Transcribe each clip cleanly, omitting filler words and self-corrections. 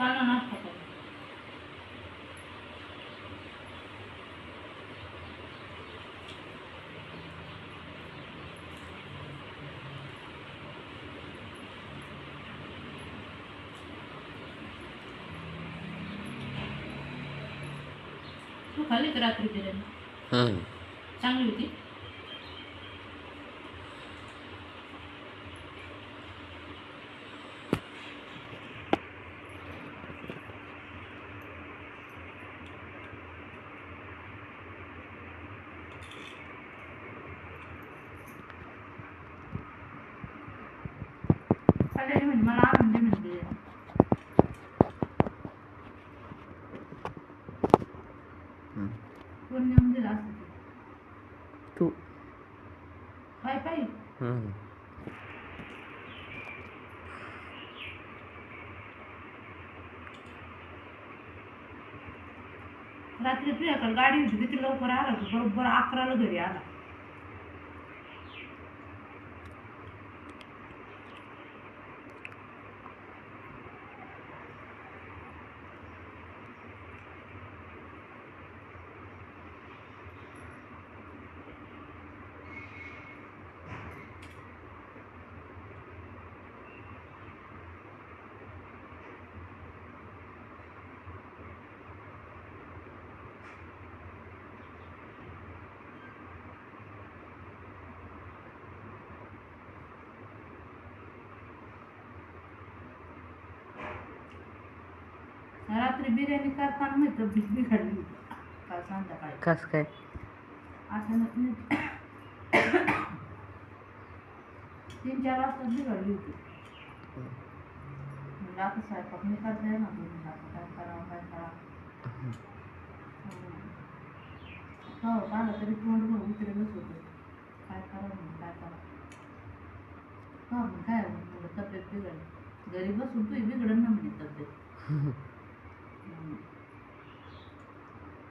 चालना नाश्ता कर. तू खाल्ली का रात्री बिर्याणी? चांगली होती. खाल्ल्याने म्हणजे मला आणून दे म्हणजे बिर्याणी. कोण नेऊन दिला असं ते? तू. काय पाहिजे? रात्री तुझ्याकडे गाडी होती किती लवकर आला तू, बरोबर 11ला घरी आला. रात्री बिर्याणी करताना मी तब्येत बिघडली होती काल संध्याकाळी. कस काय? अचानक मी 3-4 वाजता बिघडली होती. म्हणजे आता स्वयंपाक मी करता येणार नाही. आता काय करावं काय करावं. हो आलं तरी तोंड भरून उतरेलच होतं. काय करावं म्हणून काय करावं. हो मग काय म्हणलं तब्येत बिघडली. घरी बसून तू बिघडन ना म्हणजे तब्येत.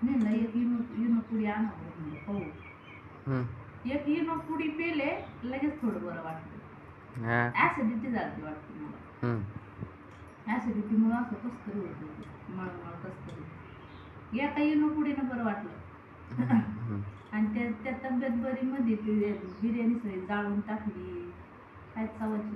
मी एक इनो पुडी आणावं म्हणलं हो. एक इनो पुडी पेले लगेच थोडं बरं वाटतं. ऍसिडिटी झाली वाटतं मला. ऍसिडिटीमुळे असं कसं तरी होत होतं, मळमळ कसं तरी. एका इनो पुडीनं बरं वाटलं. आणि त्या तब्येत बरी मध्ये बिर्याणी सगळी जाळून टाकली. काय चवाची